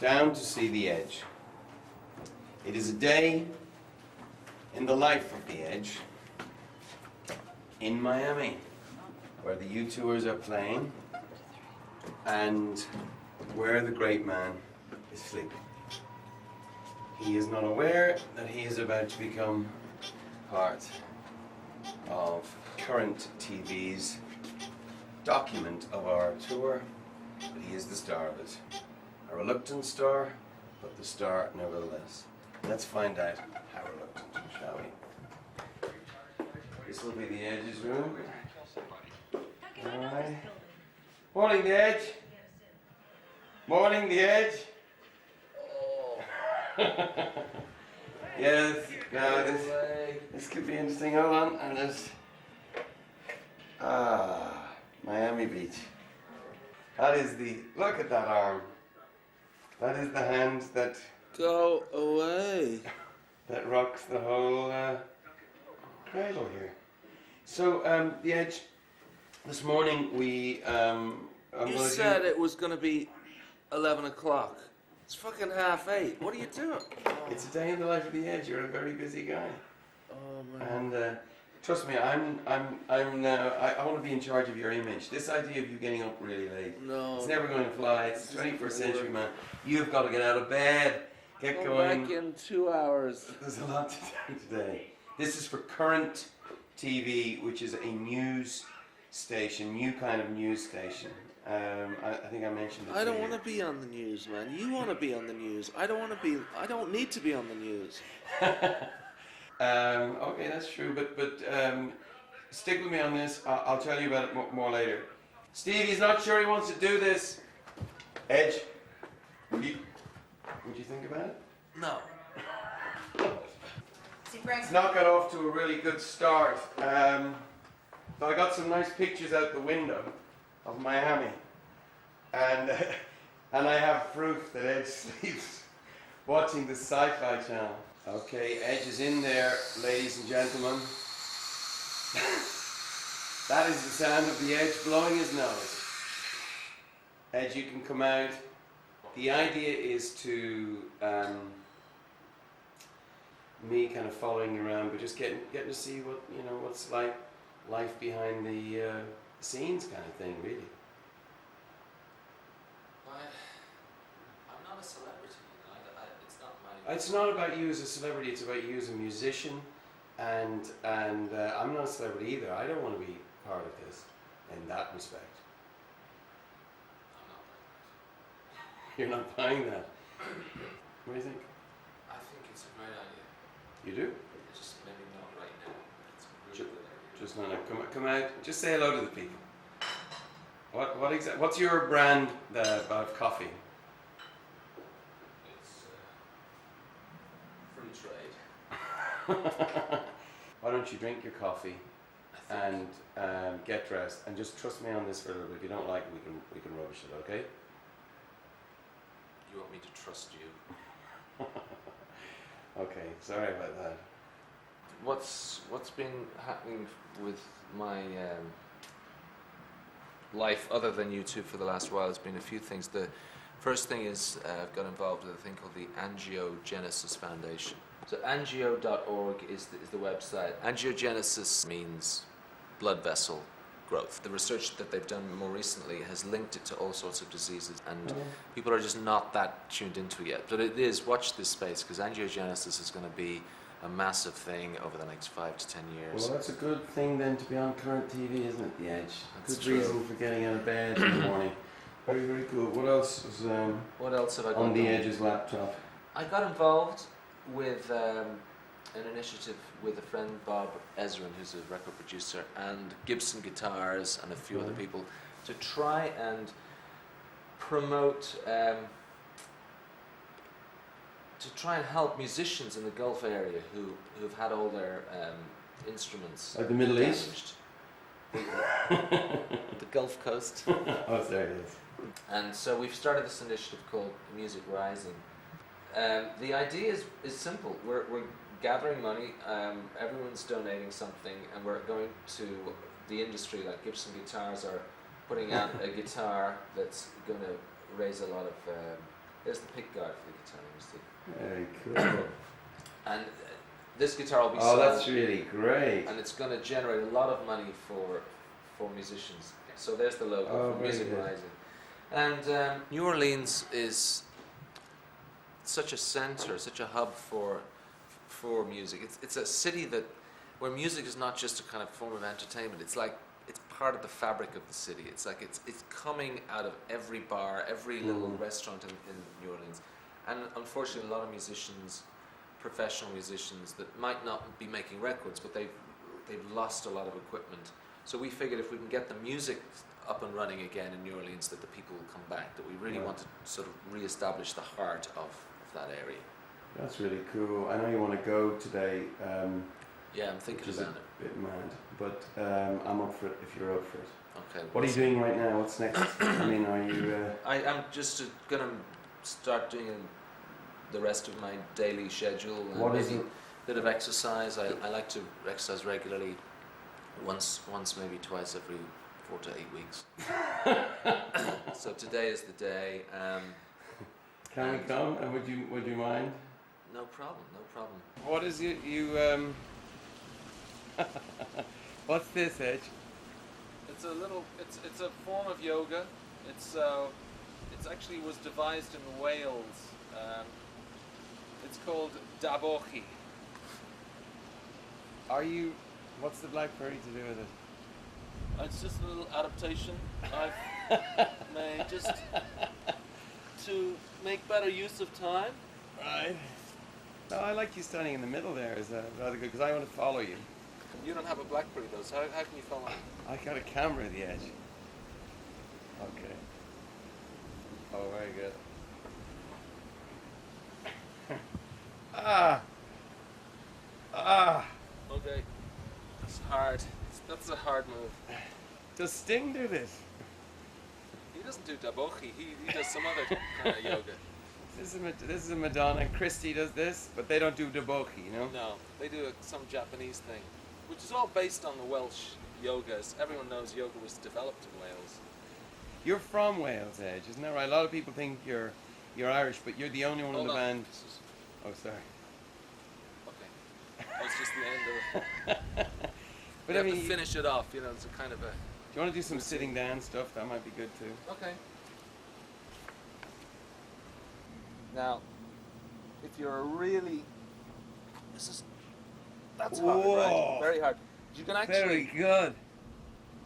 down to see The Edge. It is a day in the life of The Edge in Miami, where the U2ers are playing and where the great man is sleeping. He is not aware that he is about to become part of current TV's document of our tour, but he is the star of it. A reluctant star, but the star nevertheless. Let's find out how reluctant, shall we? This will be The Edge's room. Alright. Morning, The Edge. Morning, The Edge. Yes, no, this could be interesting. Hold on, and there's Miami Beach. That is look at that arm. That is the hand that go away. That rocks the whole cradle here. So, The Edge, this morning we you said it was going to be 11 o'clock. It's fucking 8:30. What are you doing? It's a day in the life of The Edge. You're a very busy guy. Oh man. And trust me, I want to be in charge of your image. This idea of you getting up really late, it's never going to fly. It's the 21st century, man. You've got to get out of bed, get going. Back in 2 hours. There's a lot to do today. This is for Current TV, which is a news station, new kind of news station. I think I mentioned it. I don't want to be on the news, man. You want to be on the news. I don't need to be on the news. Okay, that's true, but stick with me on this. I'll tell you about it more later. Steve, he's not sure he wants to do this. Edge, would you think about it? No. It's not got off to a really good start. But I got some nice pictures out the window of Miami, and I have proof that Edge sleeps watching the Sci-Fi Channel. Okay, Edge is in there, ladies and gentlemen. That is the sound of the Edge blowing his nose. Edge, you can come out. The idea is to me kind of following you around, but just getting to see what's like life behind the scenes kind of thing, really. I'm not a celebrity. It's not my. It's not about you as a celebrity. It's about you as a musician, and I'm not a celebrity either. I don't want to be part of this in that respect. I'm not buying that. You're not buying that. What do you think? I think it's a great idea. You do? Just maybe not right now. It's a really good idea. Just no. Come out. Just say hello to the people. What's your brand of coffee? It's free trade. Why don't you drink your coffee and get dressed and just trust me on this for a little bit. If you don't like it, we can rubbish it, okay? You want me to trust you? Okay, sorry about that. What's been happening with my life other than U2 for the last while? Has been a few things. The first thing is I've got involved with a thing called the Angiogenesis Foundation. So angio.org is the website. Angiogenesis means blood vessel growth. The research that they've done more recently has linked it to all sorts of diseases, and people are just not that tuned into it yet. But it is, watch this space, because angiogenesis is going to be a massive thing over the next 5 to 10 years. Well, that's a good thing then to be on Current TV, isn't it, The Edge? That's good true. reason for getting out of bed in the morning. Very, very cool. What else is What else have I got on The going? Edge's laptop? I got involved with an initiative with a friend, Bob Ezrin, who's a record producer, and Gibson Guitars and a few other people, to try and promote, to try and help musicians in the Gulf area who've had all their instruments Like the Middle damaged. East? The Gulf Coast. Oh, there it is. And so we've started this initiative called Music Rising. The idea is simple. We're gathering money, everyone's donating something, and we're going to the industry, like Gibson Guitars are putting out a guitar that's going to raise a lot of There's the pick guard for the guitar, you see. Very cool. And this guitar will be Oh, sold, that's really great. and it's going to generate a lot of money for musicians. So there's the logo Oh, for very Music good. Rising. And New Orleans is such a center, such a hub for music. It's a city where music is not just a kind of form of entertainment. It's like it's part of the fabric of the city. It's like it's coming out of every bar, every little restaurant in New Orleans. And unfortunately, a lot of musicians, professional musicians, that might not be making records, but they've lost a lot of equipment. So we figured if we can get the music up and running again in New Orleans, that the people will come back, that we really want to sort of re-establish the heart of that area. That's really cool. I know you want to go today. Yeah, I'm thinking which is about it. a bit mad, but I'm up for it if you're up for it. Okay. What are you doing right now? What's next? I mean, are you... I'm just going to start doing the rest of my daily schedule. And What is maybe it? a bit of exercise. I like to exercise regularly, once maybe twice every 4 to 8 weeks. So today is the day. Can we come? And would you mind? No problem. What is you What's this, Edge? It's a form of yoga. It's actually was devised in Wales. It's called dabochi. What's the blackberry to do with it? It's just a little adaptation I've made just to make better use of time. Right. No, I like you standing in the middle there. Is rather good because I want to follow you. You don't have a BlackBerry though, so how can you follow me? I got a camera at the edge. Okay. Oh, very good. Okay. It's hard. That's a hard move. Does Sting do this? He doesn't do dabochi. He does some other kind of yoga. This is a Madonna. Christie does this, but they don't do dabochi, you know? No, they do some Japanese thing, which is all based on the Welsh yogas. Everyone knows yoga was developed in Wales. You're from Wales, Edge, isn't that right? A lot of people think you're Irish, but you're the only one in Hold the on. band. This is- Oh, sorry. okay. That's just the end of it. But You I have mean, to finish it off. You know, it's a kind of a. do you want to do some sitting down stuff? That might be good too. Okay. Now, if you're really, that's hard, Whoa. right? Very hard. You can actually, Very good.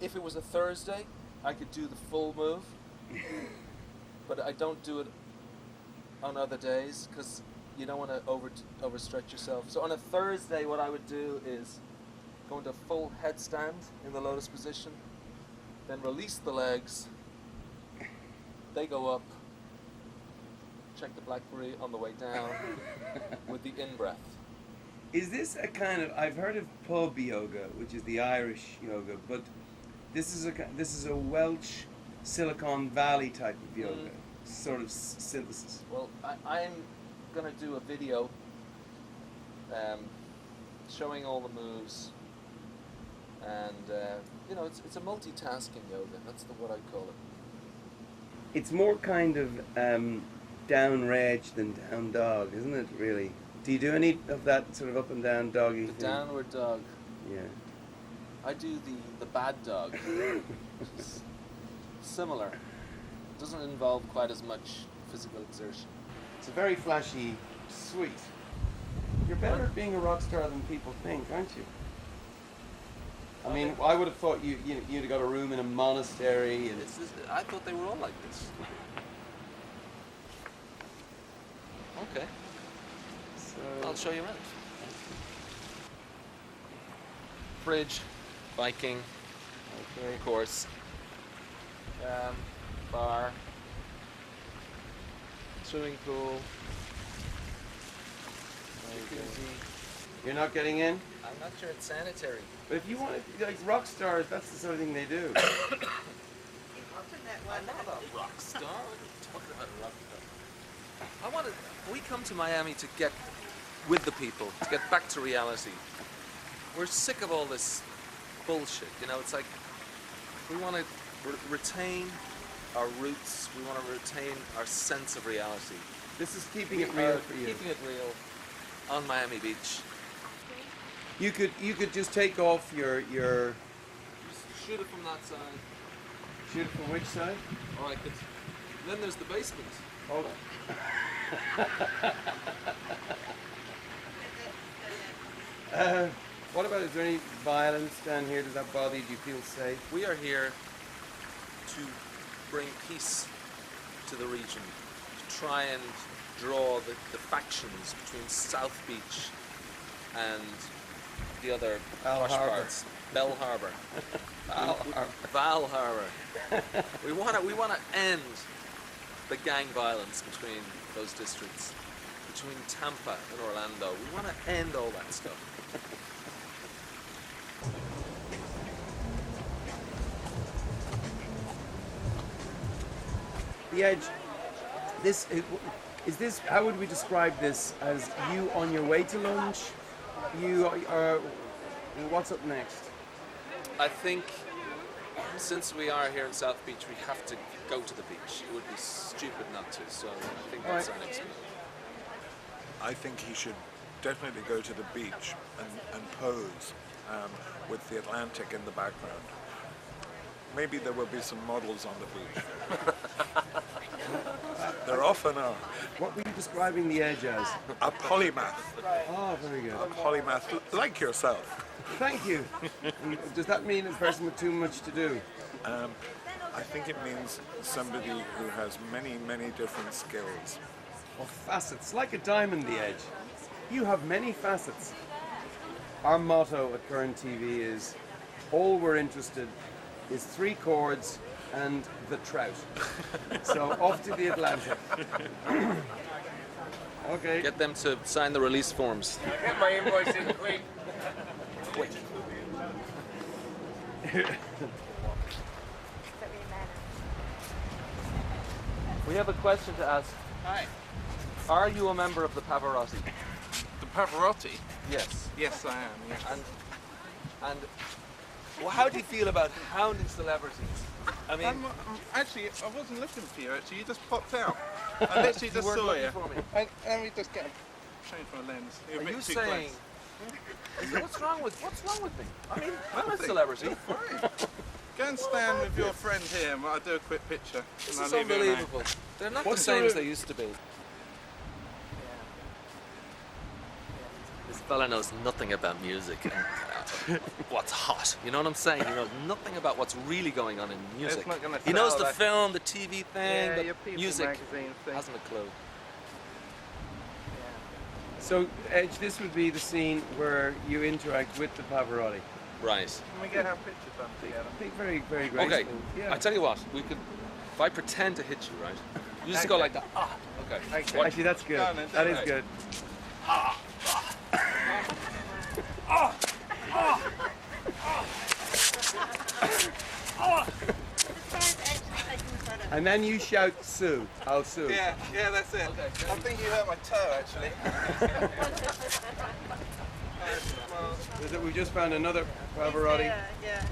if it was a Thursday, I could do the full move, but I don't do it on other days because you don't want to overstretch yourself. So on a Thursday, what I would do is go into full headstand in the lotus position, then release the legs. They go up. Check the BlackBerry on the way down with the in-breath. Is this a kind of? I've heard of pub yoga, which is the Irish yoga, but this is a Welsh Silicon Valley type of yoga, sort of synthesis. Well, I'm going to do a video showing all the moves, and you know, it's a multitasking yoga. That's what I call it. It's more kind of down reg than down dog, isn't it? Really. Do you do any of that sort of up and down doggy The thing? downward dog. Yeah. I do the bad dog, which is similar. Doesn't involve quite as much physical exertion. It's a very flashy suite. You're better at being a rock star than people think, aren't you? I mean, I would have thought you'd have got a room in a monastery and I thought they were all like this. Okay, I'll so. show you around. Fridge, biking, Okay. of course. Bar, swimming pool, jacuzzi. You're not getting in? I'm not sure it's sanitary. But if you want to, like rock stars, that's the sort of thing they do. I'm not a rock star. What are you talking about, a rock star? We come to Miami to get with the people, to get back to reality. We're sick of all this bullshit, you know, it's like we want to retain our roots. We want to retain our sense of reality. This is keeping it We real are for you. Keeping it real on Miami Beach. You could just take off your Just shoot it from that side. shoot it from which side? Or I could. Then there's the basement. Hold on. What about, is there any violence down here? Does that bother you? Do you feel safe? We are here to bring peace to the region, to try and draw the factions between South Beach and the other Val posh Harbour. parts. Bell Harbour. Val Val Harbour. we want to end the gang violence between those districts, between Tampa and Orlando. We want to end all that stuff. The Edge. This is this. How would we describe this? As you on your way to lunch? You are. What's up next? I think since we are here in South Beach, we have to go to the beach. It would be stupid not to. So I think that's our next move. I think he should definitely go to the beach and pose with the Atlantic in the background. Maybe there will be some models on the beach. There often are. What were you describing the Edge as? A polymath. Oh, very good. A polymath like yourself. Thank you. Does that mean a person with too much to do? I think it means somebody who has many, many different skills. Or facets, like a diamond, the Edge. You have many facets. Our motto at Current TV is, all we're interested is 3 chords and the trout. So off to the Atlantic. Okay. Get them to sign the release forms. Get my invoice in quick. Quick. We have a question to ask. Hi. Are you a member of the Pavarotti? The Pavarotti? Yes. Yes, I am. Yes. And well, how do you feel about hounding celebrities? I mean, Actually, I wasn't looking for you. Actually, you just popped out. I literally just weren't saw looking you. for me. Let me just change my lens. You're a Are bit you too saying? What's wrong with me? I mean, I'm a celebrity. close. Go and stand with your friend here, and I'll do a quick picture. This and is I'll leave you alone. unbelievable. They're not What's the same the- as they used to be. This fella knows nothing about music and what's hot. You know what I'm saying? He knows nothing about what's really going on in music. not gonna He knows sell the that. film, the TV thing, Yeah, your but People music magazine thing. hasn't a clue. So, Edge, this would be the scene where you interact with the Pavarotti. Right. Can we get our picture done together? I think very, very graceful. Okay. Yeah. I tell you what, we could. If I pretend to hit you, right? You just go Okay. like that. Ah. Okay. Okay. Actually, that's good. Go on then, That do is it. good. And then you shout, Sue. I'll sue. Yeah, that's it. Okay, I think you hurt my toe, actually. We just found another Pavarotti. Yeah.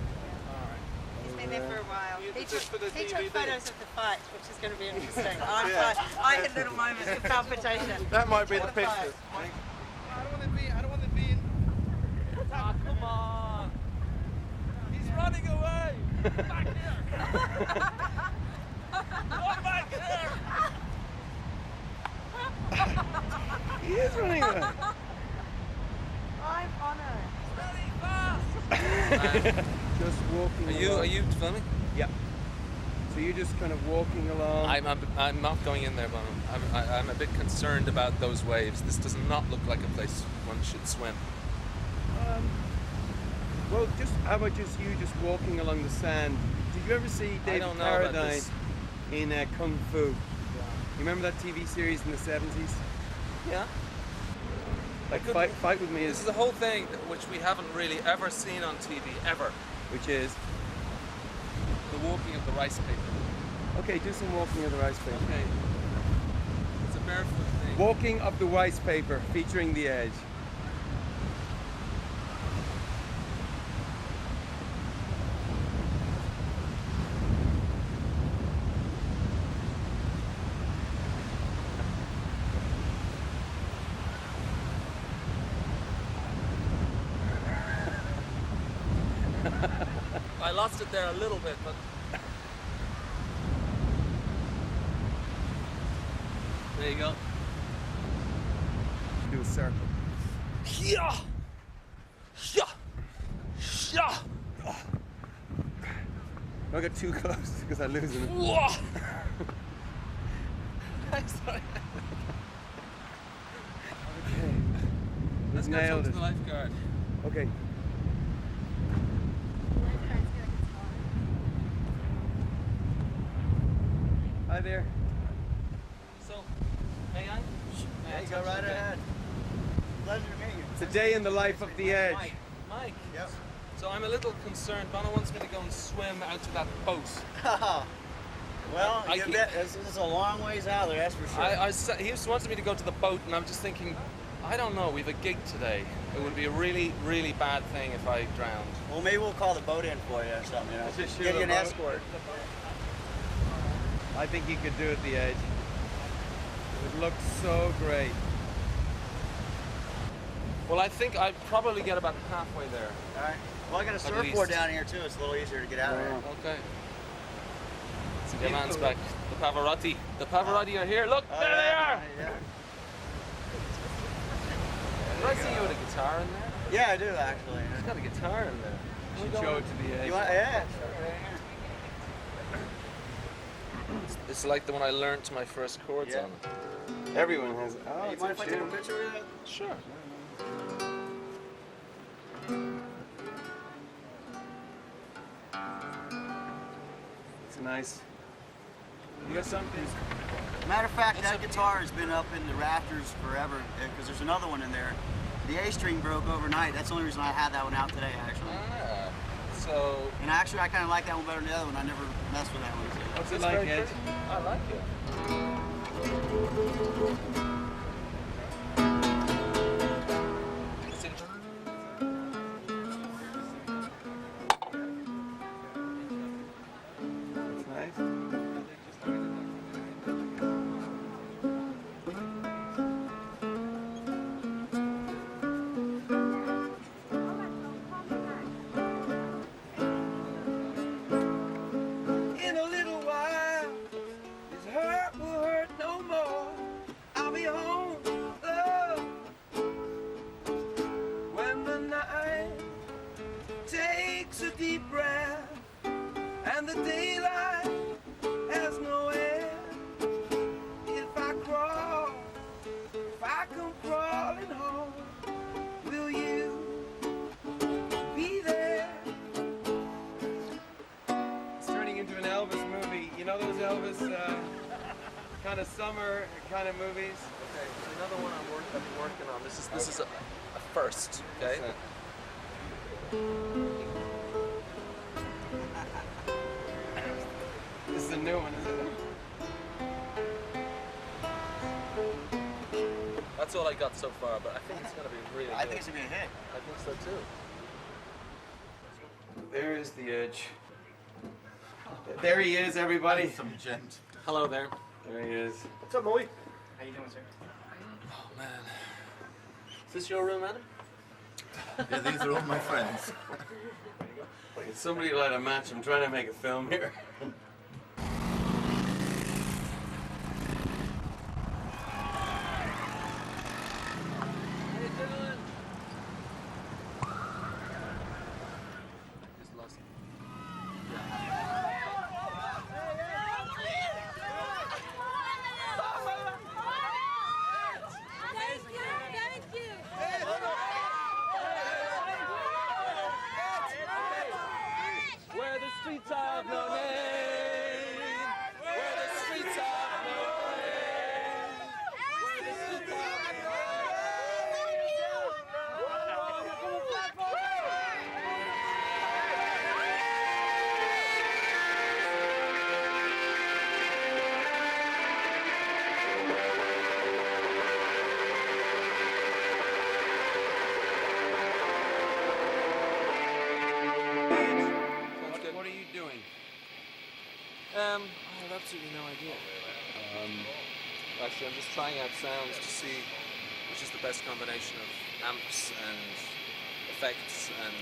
He's been there for a while. You He did took, this for the he took DVD. photos of the fight, which is going to be interesting. Yeah. I had little moments of palpitation. That might be the What a fight. pictures. I don't want to be in. Ah, come on! He's running away! Back here! Come back here! He is running away. I'm honoured. Very fast! Just walking along. Are you filming? Yeah. So you're just kind of walking along. I'm not going in there, Bono. I'm a bit concerned about those waves. This does not look like a place one should swim. Well, just how about just you just walking along the sand? Did you ever see David don't know about Carradine this. in Kung Fu? You remember that TV series in the 70s? Yeah. Like Good. fight with me This is, is a whole thing which we haven't really ever seen on TV, ever. which is The walking of the rice paper. okay. Do some walking of the rice paper. Okay. It's a barefoot thing. Walking of the rice paper, featuring the Edge. I lost it there a little bit, but there you go. Do a circle. Yeah. Yeah. Yeah. Don't get too close because I'm losing it. Whoa. Sorry. Okay. Let's go talk Nailed to it. the lifeguard. Okay. Hi there. So, may I? Yeah, you go right ahead. Pleasure to meet you. It's a day in the life of the edge. Mike. Yep. So I'm a little concerned. Bono wants me to go and swim out to that boat. Well, I you keep- bet this is a long ways out there, that's for sure. He just wanted me to go to the boat, and I'm just thinking, I don't know. We've a gig today. It would be a really, really bad thing if I drowned. Well, maybe we'll call the boat in for you or something, you know. Just Get you an boat. escort. I think you could do it, the edge. It would look so great. Well, I think I'd probably get about halfway there. All right. Well, I got a surfboard least. down here too. It's a little easier to get out of there. Okay. Your man's back. The Pavarotti. The Pavarotti are here. Look, Oh, there they are. Yeah. Did I see you with a guitar in there? Yeah, I do actually. He's got a guitar in there. You should show it to the edge. You want? Yeah. It's like the one I learned my first chords Yeah. on. Everyone has. Oh, Hey, you it's mind if I take a tune. picture with you? Sure. It's nice. You got something? Matter of fact, that guitar has been up in the rafters forever because there's another one in there. The A string broke overnight. That's the only reason I had that one out today, actually. Ah, so And actually, I kind of like that one better than the other one. I never messed with that one. So. What's it it's like, very Ed? pretty. I like it. It's interesting. It's nice. In a little while, this hurt will hurt no more. I'll be home, love, when the night takes a deep breath and the daylight has no end. If I come crawling home, will you be there? It's turning into an Elvis movie. You know those Elvis kind of summer kind of movies? Okay, another one I've been working on. This is a first. Okay. This is a new one, isn't it? That's all I got so far, but I think it's gonna be really good. I think it's gonna be a hit. I think so too. There is the edge. There he is, everybody. Some gent. Hello there. There he is. What's up, Moe? How you doing, sir? Oh man. Is this your room, Adam? Yeah, these are all my friends. Somebody light a match. I'm trying to make a film here. How you doing? Just lost. Thank you. Where the streets have no name. Where the streets have no name. Where the streets have no What are you doing? I have absolutely no idea. Actually, I'm just trying out sounds to see which is the best combination of amps and effects and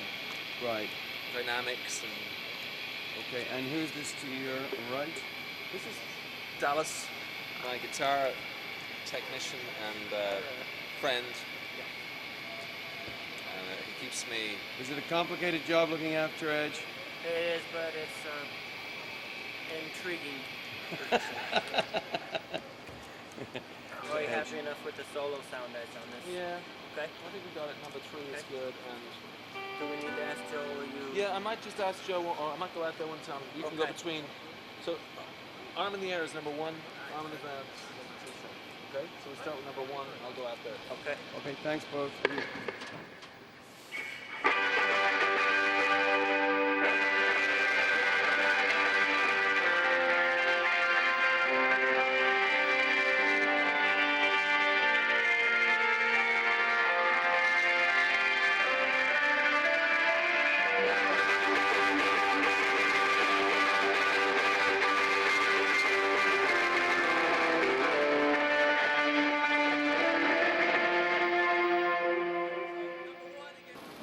Right. dynamics and Okay, and who's this to your right? This is Dallas, my guitar technician and friend. And he keeps me. Is it a complicated job looking after Edge? It is, but it's intriguing. Are you happy enough with the solo sound edge on this? Yeah. Okay. I think we got it. Number 3 is good. And Do we need to ask Joe or you? yeah, I might just ask Joe, or I might go out there one time. You can go Okay. between. So, arm in the air is number 1. Arm in the ground is number 2. Okay. So we start with number 1. I'll go out there. Okay. Okay, thanks both.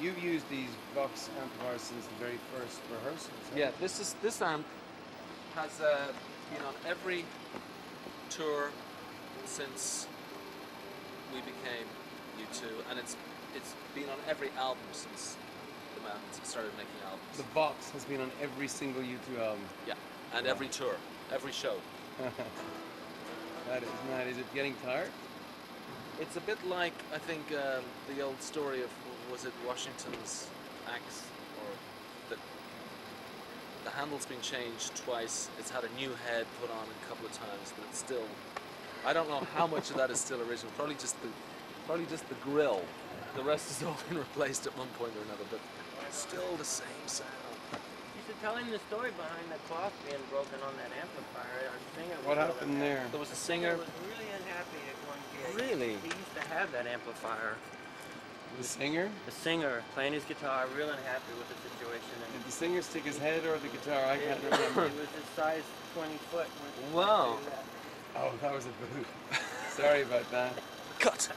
You've used these Vox amplifiers since the very first rehearsals. Yeah, this amp has been on every tour since we became U2, and it's been on every album since the band started making albums. The Vox has been on every single U2 album. Yeah, and every tour, every show. That is mad. Is it getting tired? It's a bit like, I think, the old story of, was it Washington's axe, or the handle's been changed twice. It's had a new head put on a couple of times, but it's still. I don't know how much of that is still original. Probably just the grill. The rest has all been replaced at one point or another, but still the same sound. You should tell him the story behind the cloth being broken on that amplifier. Our singer was What really happened unhappy. there? There was a He singer. was really unhappy at one gig. Really? He used to have that amplifier. The singer? The singer playing his guitar, real unhappy with the situation. Did the singer stick his head or the guitar? I can't remember. It was his size 20 foot. Wow. Oh, that was a boot. Sorry about that. Cut.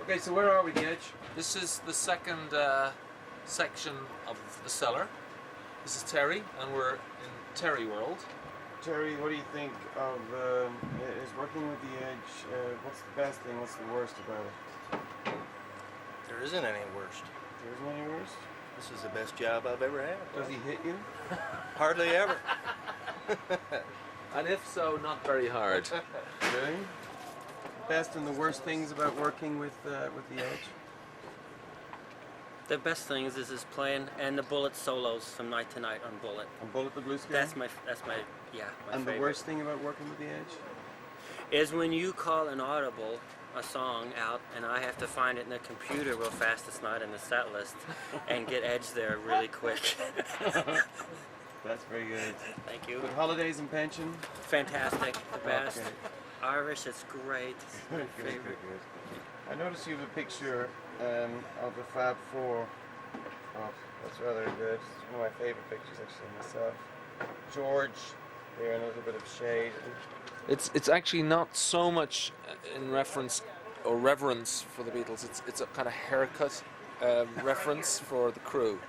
Okay, so where are we, Edge? This is the second section of the cellar. This is Terry, and we're in Terry World. Terry, what do you think of is working with the Edge? What's the best thing? What's the worst about it? There isn't any worst. There isn't any worst? This is the best job I've ever had. Does he hit you? Hardly ever. And if so, not very hard. Really? Best and the worst things about working with the Edge? The best things is his playing and the Bullet solos from night to night on Bullet. On Bullet the Blue Sky? That's my yeah, my And favorite. the worst thing about working with the Edge? Is when you call an audible a song out and I have to find it in the computer real fast, it's not in the set list, and get Edge there really quick. That's very good. Thank you. Good holidays and pension? Fantastic, the best. Okay. Irish, it's great. Good, good, good, good. I noticed you have a picture of the Fab Four. Oh, that's rather good. It's one of my favorite pictures, actually, myself. George, there in a little bit of shade. It's actually not so much in reference or reverence for the Beatles. It's a kind of haircut reference for the crew.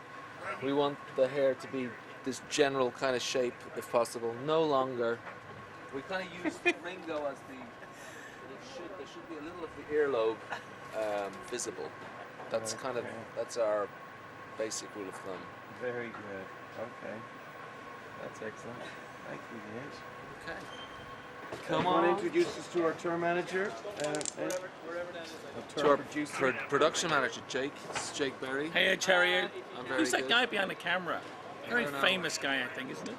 We want the hair to be this general kind of shape, if possible. No longer. We kind of use Ringo as the. There should be a little of the earlobe visible. That's kind of our basic rule of thumb. Very good. Okay. That's excellent. Thank you, Gage. Okay. Come on. Want to introduce us to our tour manager? To our production manager, Jake. This is Jake Berry. Hey, Terry. I'm very Who's that good. guy behind the camera? Very don't know. famous guy, I think, isn't he?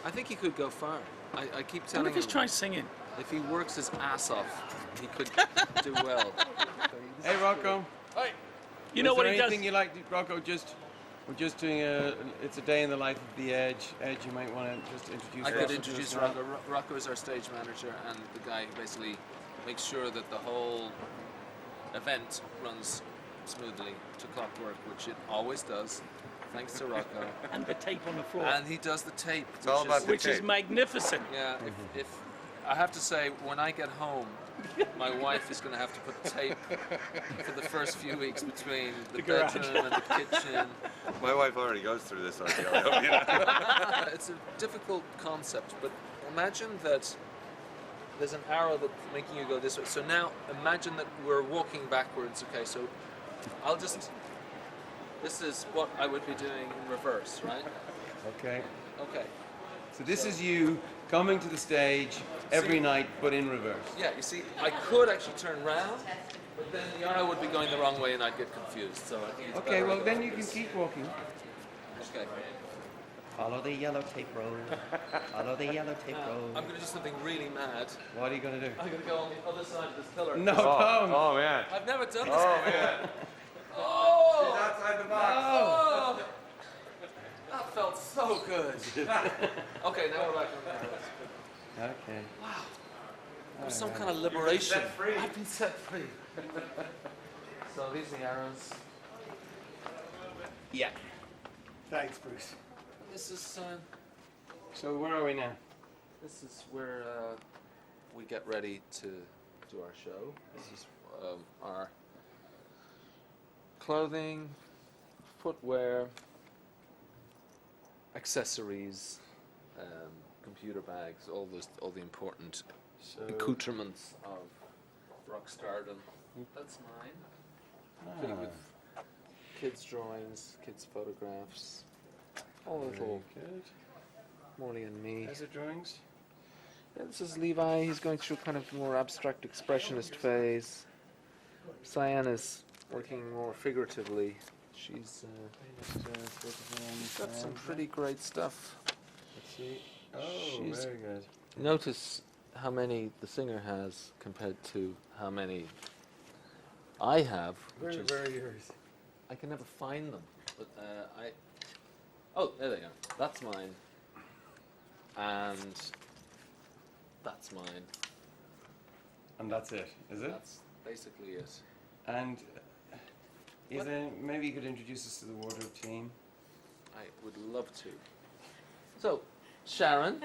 I think he could go far. I keep What telling if him he's trying singing? if he works his ass off, he could do well. Hey, Rocco. Hey. You know what he does? Anything you like, Rocco? We're just doing it's a day in the life of the Edge. Edge, you might want to just introduce. I could Rocco introduce to us now. Rocco. Rocco is our stage manager and the guy who basically makes sure that the whole event runs smoothly to clockwork, which it always does, thanks to Rocco. And the tape on the floor. And he does the tape. It's all about the Which is tape. magnificent. Yeah, if I have to say, when I get home, my wife is going to have to put tape for the first few weeks between the bedroom and the kitchen. My wife already goes through this. It's a difficult concept, but imagine that there's an arrow that's making you go this way. So now imagine that we're walking backwards. Okay, so I'll just... This is what I would be doing in reverse, right? Okay. Okay. So this is you coming to the stage every night, but in reverse. Yeah, you see, I could actually turn round, but then the arrow would be going the wrong way and I'd get confused. So I think it's Okay, better I well go then like you can this. keep walking. Okay. Follow the yellow tape roll. Follow the yellow tape roll. I'm going to do something really mad. What are you going to do? I'm going to go on the other side of this pillar. No, don't. Oh man. I've never done this Oh before. man. Oh! She's outside the box. Oh! That felt so good. Okay, now we're back on the Okay. Wow. There's some kind of liberation. set free. I've been set free. So these are the arrows. Yeah. Thanks, Bruce. This is So where are we now? this is where we get ready to do our show. This is our clothing, footwear, accessories, computer bags, all the important accoutrements of rock stardom. That's mine. Filled with kids' drawings, kids' photographs, all little Good. Morley and me. How's the drawings? Yeah, this is Levi. He's going through kind of more abstract expressionist phase. Cyan is working more figuratively. She's got some pretty great stuff. Let's see. Oh, She's- very good. Notice how many the singer has compared to how many I have, which is Where are yours? I can never find them. But oh, there they are. That's mine, and that's mine. And that's it, is it? That's basically it. And maybe you could introduce us to the wardrobe team. I would love to. So, Sharon,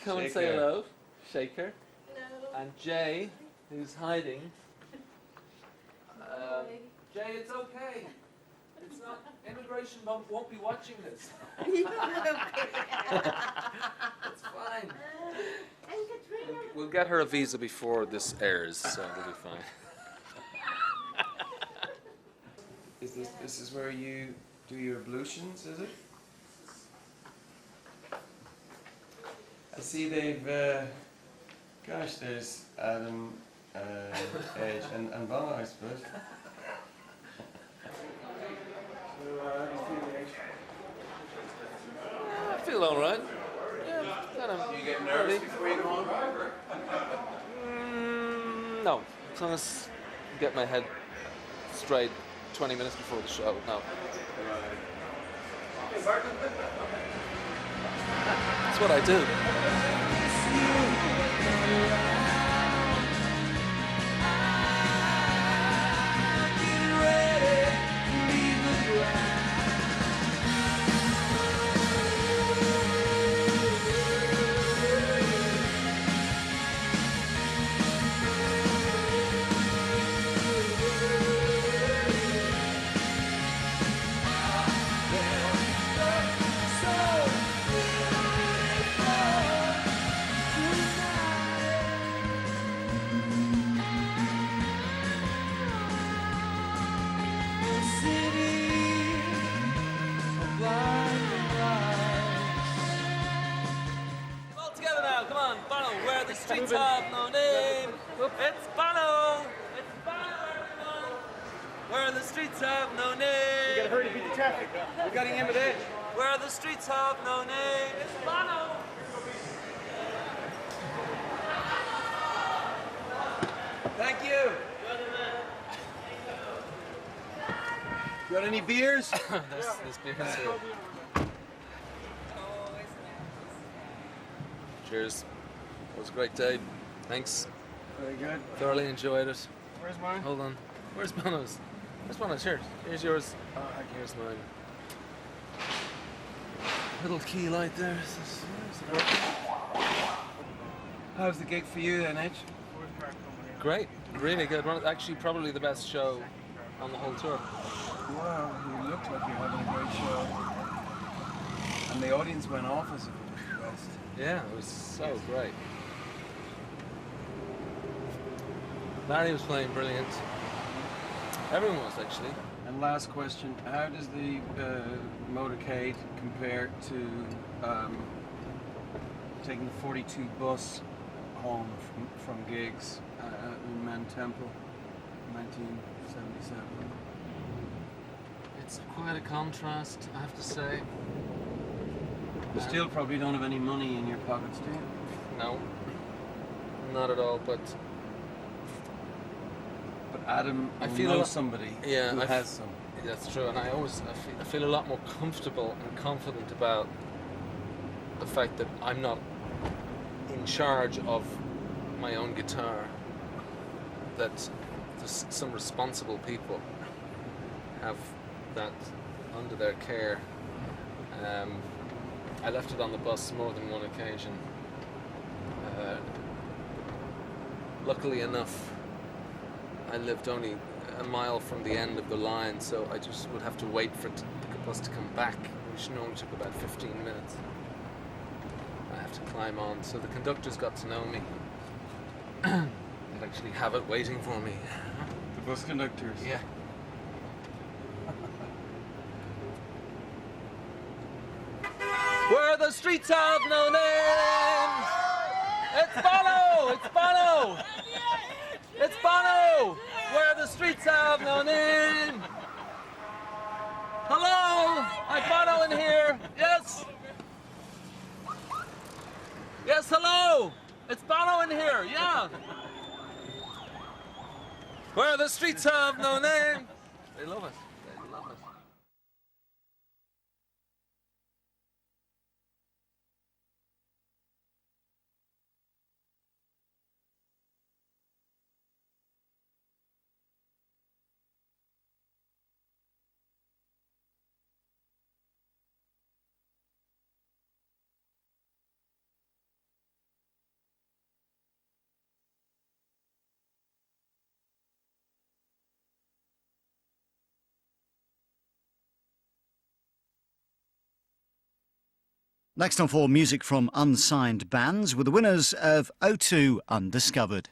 come and say Shake her. hello. Shake her. Hello. And Jay, who's hiding. Jay, it's okay. It's not. Immigration won't be watching this. It's fine. And Katrina. We'll get her a visa before this airs, so it'll be fine. This is where you do your ablutions, is it? I see they've, gosh, there's Adam, Edge, and Bono, I suppose. I feel all right. Yeah, kind of. Do you get nervous before you go on? No, as long as I get my head straight 20 minutes before the show. No. That's what I do. All together now, come on, Bono, where the streets have no name. It's Bono! It's Bono, everyone! Where the streets have no name. You gotta hurry to beat the traffic. We're getting in with Edge. Where the streets have no name. It's Bono! Thank you. Got any beers? There's beers here. Cheers. It was a great day. Thanks. Very good. Thoroughly enjoyed it. Where's mine? Hold on. Where's Bono's? Where's Bono's? Here. Here's yours. Here's mine. Little key light there. How's the gig for you then, Edge? Great, really good. Actually, probably the best show on the whole tour. Wow, you looked like you're having a great show. And the audience went off as if it was the best. Yeah, it was so great. Larry was playing brilliant. Everyone was, actually. And last question, how does the motorcade compare to taking the 42 bus home from gigs in Man Temple in 1977? It's quite a contrast, I have to say. You still probably don't have any money in your pockets, do you? No, not at all, but Adam I will feel know a lot, somebody yeah, who has some. That's true, and I feel a lot more comfortable and confident about the fact that I'm not in charge of my own guitar, that some responsible people have that under their care. I left it on the bus more than one occasion. Luckily enough, I lived only a mile from the end of the line, so I just would have to wait for the bus to come back, which normally took about 15 minutes. I have to climb on, so the conductors got to know me. They'd actually have it waiting for me. The bus conductors? Yeah. Where the streets have no names. It's Bono! It's Bono! It's Bono! Where the streets have no name. Hello! I'm Bono in here. Yes. Yes, hello! It's Bono in here, yeah! Where the streets have no name! They love it. They love it. Next on for music from unsigned bands were the winners of O2 Undiscovered.